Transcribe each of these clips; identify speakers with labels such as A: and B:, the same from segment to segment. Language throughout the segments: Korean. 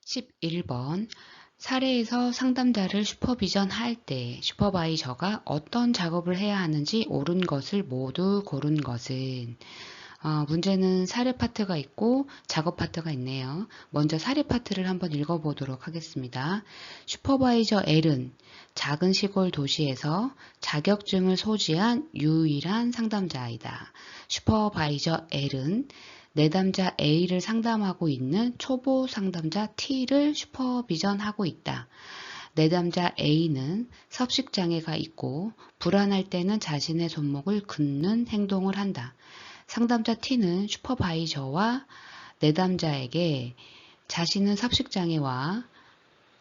A: 11번 사례에서 상담자를 슈퍼비전 할 때 슈퍼바이저가 어떤 작업을 해야 하는지 옳은 것을 모두 고른 것은 문제는 사례 파트가 있고 작업 파트가 있네요. 먼저 사례 파트를 한번 읽어보도록 하겠습니다. 슈퍼바이저 L은 작은 시골 도시에서 자격증을 소지한 유일한 상담자이다. 슈퍼바이저 L은 내담자 A를 상담하고 있는 초보 상담자 T를 슈퍼비전하고 있다. 내담자 A는 섭식장애가 있고 불안할 때는 자신의 손목을 긋는 행동을 한다. 상담자 T는 슈퍼바이저와 내담자에게 자신은 섭식장애와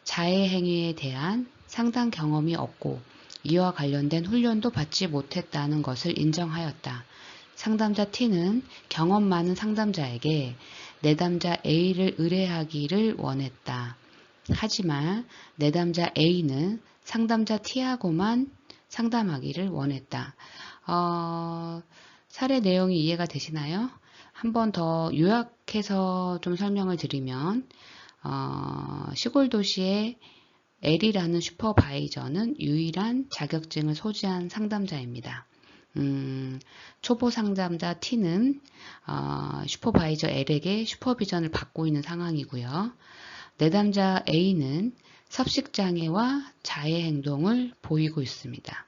A: 자해 행위에 대한 상담 경험이 없고 이와 관련된 훈련도 받지 못했다는 것을 인정하였다. 상담자 T는 경험 많은 상담자에게 내담자 A를 의뢰하기를 원했다. 하지만 내담자 A는 상담자 T하고만 상담하기를 원했다. 사례 내용이 이해가 되시나요? 한 번 더 요약해서 좀 설명을 드리면 시골 도시의 L이라는 슈퍼바이저는 유일한 자격증을 소지한 상담자입니다. 초보 상담자 T는 슈퍼바이저 L에게 슈퍼비전을 받고 있는 상황이고요. 내담자 A는 섭식장애와 자해 행동을 보이고 있습니다.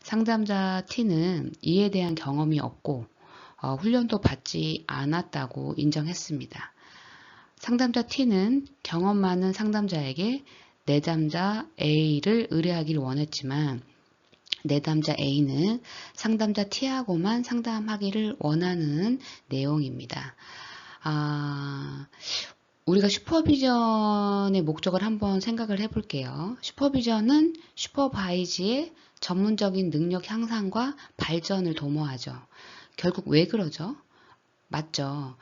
A: 상담자 T는 이에 대한 경험이 없고 훈련도 받지 않았다고 인정했습니다. 상담자 T는 경험 많은 상담자에게 내담자 A를 의뢰하기를 원했지만 내담자 A는 상담자 T하고만 상담하기를 원하는 내용입니다. 우리가 슈퍼비전의 목적을 한번 생각을 해볼게요. 슈퍼비전은 슈퍼바이즈의 전문적인 능력 향상과 발전을 도모하죠. 결국 왜 그러죠? 맞죠.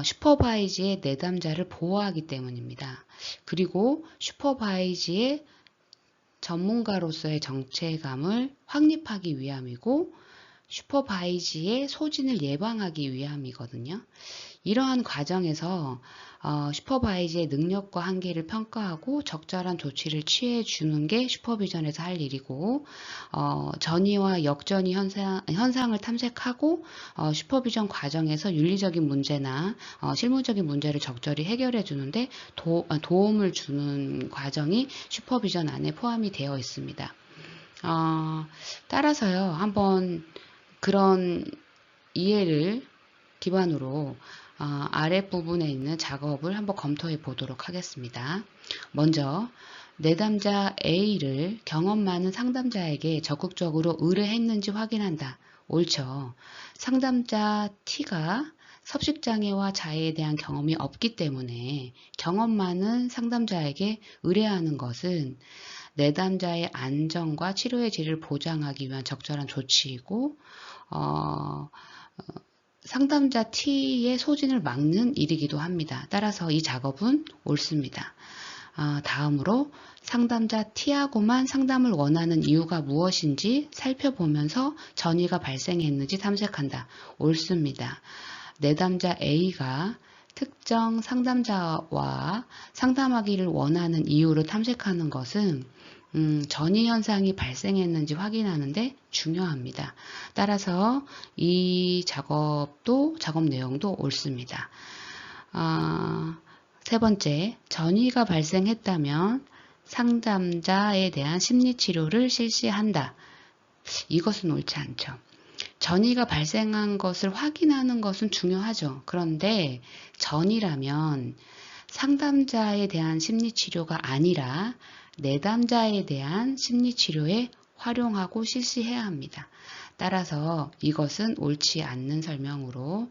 A: 슈퍼바이즈의 내담자를 보호하기 때문입니다. 그리고 슈퍼바이즈의 전문가로서의 정체감을 확립하기 위함이고 슈퍼바이즈의 소진을 예방하기 위함이거든요. 이러한 과정에서 슈퍼바이즈의 능력과 한계를 평가하고 적절한 조치를 취해 주는 게 슈퍼비전에서 할 일이고 전이와 역전이 현상을 탐색하고 슈퍼비전 과정에서 윤리적인 문제나 실무적인 문제를 적절히 해결해 주는데 도움을 주는 과정이 슈퍼비전 안에 포함이 되어 있습니다. 따라서요, 한번 그런 이해를 기반으로 아랫부분에 있는 작업을 한번 검토해 보도록 하겠습니다. 먼저 내담자 A를 경험 많은 상담자에게 적극적으로 의뢰했는지 확인한다. 옳죠. 상담자 T가 섭식장애와 자해에 대한 경험이 없기 때문에 경험 많은 상담자에게 의뢰하는 것은 내담자의 안전과 치료의 질을 보장하기 위한 적절한 조치이고 상담자 T의 소진을 막는 일이기도 합니다. 따라서 이 작업은 옳습니다. 다음으로 상담자 T하고만 상담을 원하는 이유가 무엇인지 살펴보면서 전이가 발생했는지 탐색한다. 옳습니다. 내담자 A가 특정 상담자와 상담하기를 원하는 이유를 탐색하는 것은 전이 현상이 발생했는지 확인하는데 중요합니다. 따라서 이 작업 내용도 옳습니다. 세 번째, 전이가 발생했다면 상담자에 대한 심리치료를 실시한다. 이것은 옳지 않죠. 전이가 발생한 것을 확인하는 것은 중요하죠. 그런데 전이라면 상담자에 대한 심리치료가 아니라 내담자에 대한 심리치료에 활용하고 실시해야 합니다. 따라서 이것은 옳지 않는 설명으로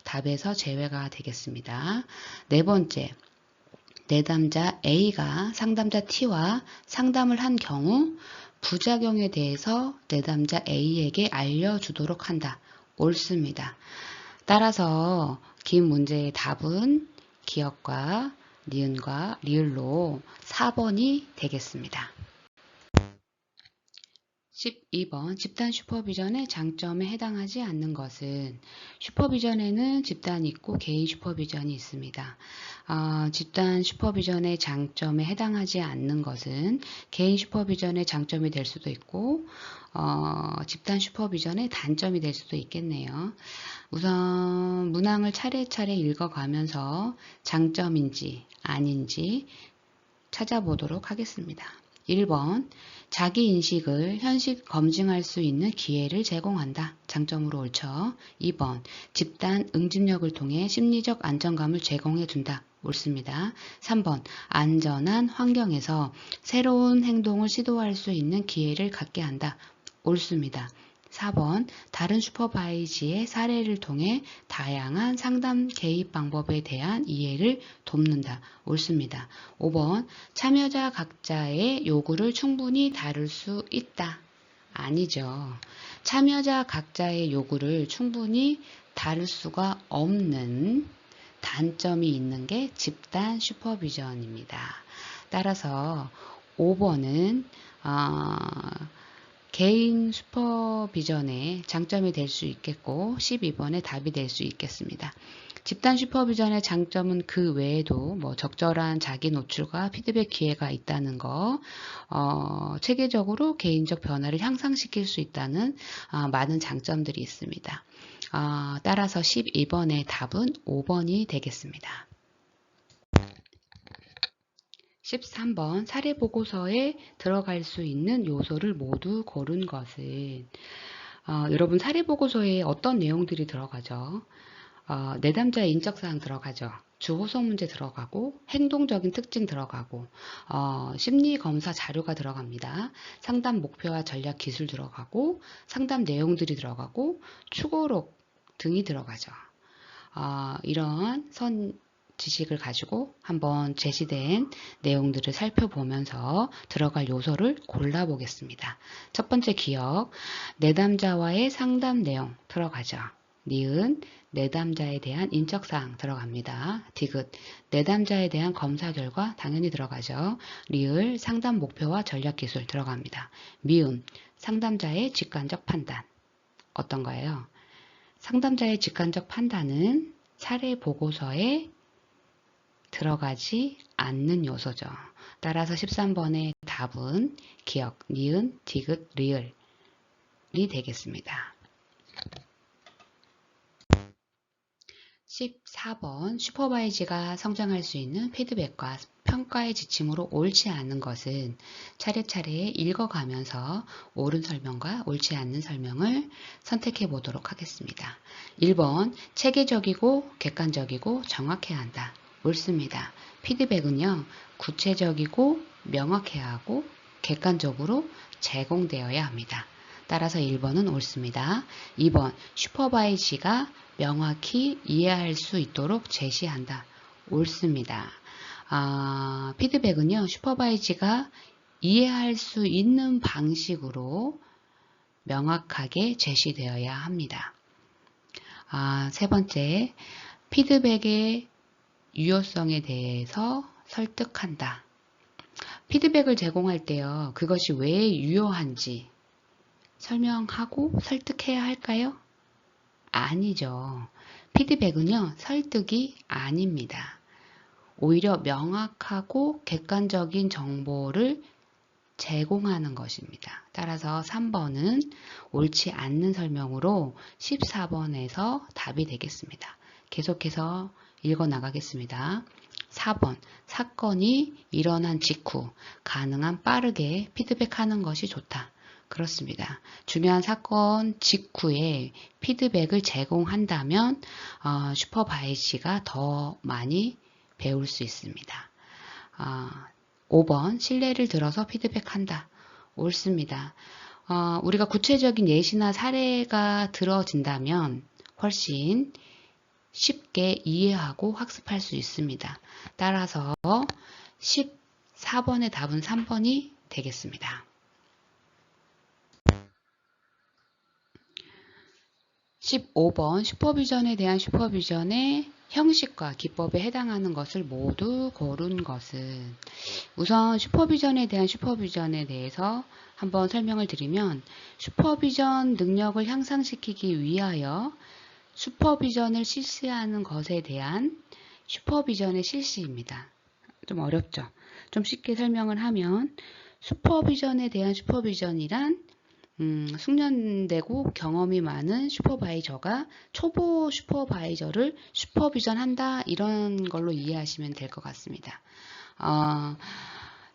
A: 답에서 제외가 되겠습니다. 네 번째, 내담자 A가 상담자 T와 상담을 한 경우 부작용에 대해서 내담자 A에게 알려주도록 한다. 옳습니다. 따라서 긴 문제의 답은 기역과 니은과 리을로 4번이 되겠습니다. 12번 집단 슈퍼비전의 장점에 해당하지 않는 것은 슈퍼비전에는 집단이 있고 개인 슈퍼비전이 있습니다. 집단 슈퍼비전의 장점에 해당하지 않는 것은 개인 슈퍼비전의 장점이 될 수도 있고 집단 슈퍼비전의 단점이 될 수도 있겠네요. 우선 문항을 차례차례 읽어가면서 장점인지 아닌지 찾아보도록 하겠습니다. 1번 자기 인식을 현실 검증할 수 있는 기회를 제공한다. 장점으로 옳죠. 2번 집단 응집력을 통해 심리적 안정감을 제공해 준다. 옳습니다. 3번 안전한 환경에서 새로운 행동을 시도할 수 있는 기회를 갖게 한다. 옳습니다. 4번 다른 슈퍼바이지의 사례를 통해 다양한 상담 개입 방법에 대한 이해를 돕는다. 옳습니다. 5번 참여자 각자의 요구를 충분히 다룰 수 있다. 아니죠. 참여자 각자의 요구를 충분히 다룰 수가 없는 단점이 있는 게 집단 슈퍼비전입니다. 따라서 5번은 개인 슈퍼비전의 장점이 될 수 있겠고 12번의 답이 될 수 있겠습니다. 집단 슈퍼비전의 장점은 그 외에도 적절한 자기 노출과 피드백 기회가 있다는 거, 체계적으로 개인적 변화를 향상시킬 수 있다는 많은 장점들이 있습니다. 따라서 12번의 답은 5번이 되겠습니다. 13번 사례보고서에 들어갈 수 있는 요소를 모두 고른 것은 여러분 사례보고서에 어떤 내용들이 들어가죠? 내담자의 인적사항 들어가죠. 주호석 문제 들어가고 행동적인 특징 들어가고 심리검사 자료가 들어갑니다. 상담 목표와 전략 기술 들어가고 상담 내용들이 들어가고 추고록 등이 들어가죠. 이러한 지식을 가지고 한번 제시된 내용들을 살펴보면서 들어갈 요소를 골라보겠습니다. 첫 번째 기억, 내담자와의 상담 내용 들어가죠. 니은, 내담자에 대한 인적사항 들어갑니다. 디귿, 내담자에 대한 검사 결과 당연히 들어가죠. 리을, 상담 목표와 전략 기술 들어갑니다. 미음, 상담자의 직관적 판단. 어떤 거예요? 상담자의 직관적 판단은 사례 보고서에 들어가지 않는 요소죠. 따라서 13번의 답은 기억, 니은, 디귿, 리을이 되겠습니다. 14번 슈퍼바이지가 성장할 수 있는 피드백과 평가의 지침으로 옳지 않은 것은 차례차례 읽어가면서 옳은 설명과 옳지 않는 설명을 선택해 보도록 하겠습니다. 1번 체계적이고 객관적이고 정확해야 한다. 옳습니다. 피드백은요, 구체적이고 명확해야 하고 객관적으로 제공되어야 합니다. 따라서 1번은 옳습니다. 2번 슈퍼바이지가 명확히 이해할 수 있도록 제시한다. 옳습니다. 피드백은요, 슈퍼바이지가 이해할 수 있는 방식으로 명확하게 제시되어야 합니다. 세 번째, 피드백의 유효성에 대해서 설득한다. 피드백을 제공할 때요, 그것이 왜 유효한지 설명하고 설득해야 할까요? 아니죠. 피드백은요, 설득이 아닙니다. 오히려 명확하고 객관적인 정보를 제공하는 것입니다. 따라서 3번은 옳지 않는 설명으로 14번에서 답이 되겠습니다. 계속해서 읽어 나가겠습니다. 4번 사건이 일어난 직후 가능한 빠르게 피드백하는 것이 좋다. 그렇습니다. 중요한 사건 직후에 피드백을 제공한다면 슈퍼바이지가 더 많이 배울 수 있습니다. 5번 신뢰를 들어서 피드백한다. 옳습니다. 우리가 구체적인 예시나 사례가 들어진다면 훨씬 쉽게 이해하고 학습할 수 있습니다. 따라서 14번의 답은 3번이 되겠습니다. 15번 슈퍼비전에 대한 슈퍼비전의 형식과 기법에 해당하는 것을 모두 고른 것은, 우선 슈퍼비전에 대한 슈퍼비전에 대해서 한번 설명을 드리면, 슈퍼비전 능력을 향상시키기 위하여 슈퍼비전을 실시하는 것에 대한 슈퍼비전의 실시입니다. 좀 어렵죠? 좀 쉽게 설명을 하면, 슈퍼비전에 대한 슈퍼비전이란 숙련되고 경험이 많은 슈퍼바이저가 초보 슈퍼바이저를 슈퍼비전한다, 이런 걸로 이해하시면 될 것 같습니다.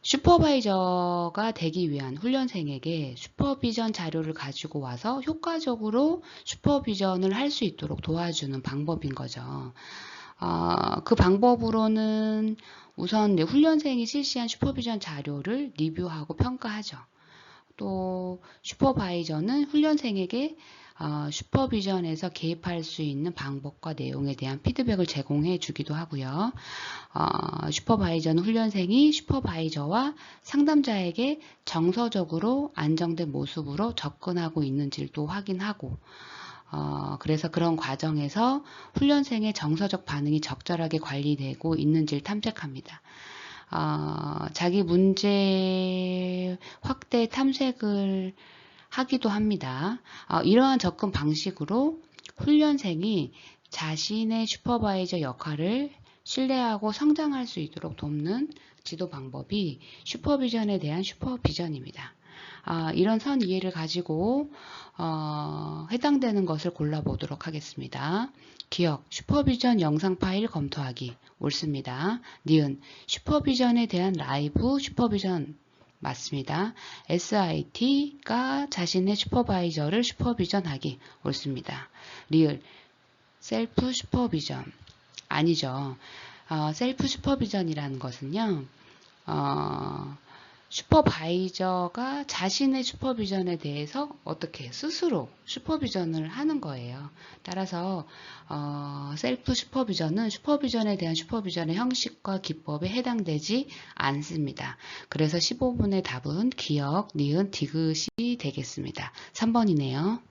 A: 슈퍼바이저가 되기 위한 훈련생에게 슈퍼비전 자료를 가지고 와서 효과적으로 슈퍼비전을 할 수 있도록 도와주는 방법인 거죠. 그 방법으로는 우선 훈련생이 실시한 슈퍼비전 자료를 리뷰하고 평가하죠. 또 슈퍼바이저는 훈련생에게 슈퍼비전에서 개입할 수 있는 방법과 내용에 대한 피드백을 제공해 주기도 하고요. 슈퍼바이저는 훈련생이 슈퍼바이저와 상담자에게 정서적으로 안정된 모습으로 접근하고 있는지를 또 확인하고, 그래서 그런 과정에서 훈련생의 정서적 반응이 적절하게 관리되고 있는지를 탐색합니다. 자기 문제 확대 탐색을 하기도 합니다. 이러한 접근 방식으로 훈련생이 자신의 슈퍼바이저 역할을 신뢰하고 성장할 수 있도록 돕는 지도 방법이 슈퍼비전에 대한 슈퍼비전입니다. 이런 선 이해를 가지고 해당되는 것을 골라보도록 하겠습니다. 기억, 슈퍼비전 영상 파일 검토하기 옳습니다. 니은, 슈퍼비전에 대한 라이브 슈퍼비전 맞습니다. SIT가 자신의 슈퍼바이저를 슈퍼비전하기 옳습니다. 리을, 셀프 슈퍼비전 아니죠. 셀프 슈퍼비전이라는 것은요, 슈퍼바이저가 자신의 슈퍼비전에 대해서 어떻게 스스로 슈퍼비전을 하는 거예요. 따라서 셀프 슈퍼비전은 슈퍼비전에 대한 슈퍼비전의 형식과 기법에 해당되지 않습니다. 그래서 15분의 답은 기억, 니은, 디귿이 되겠습니다. 3번이네요.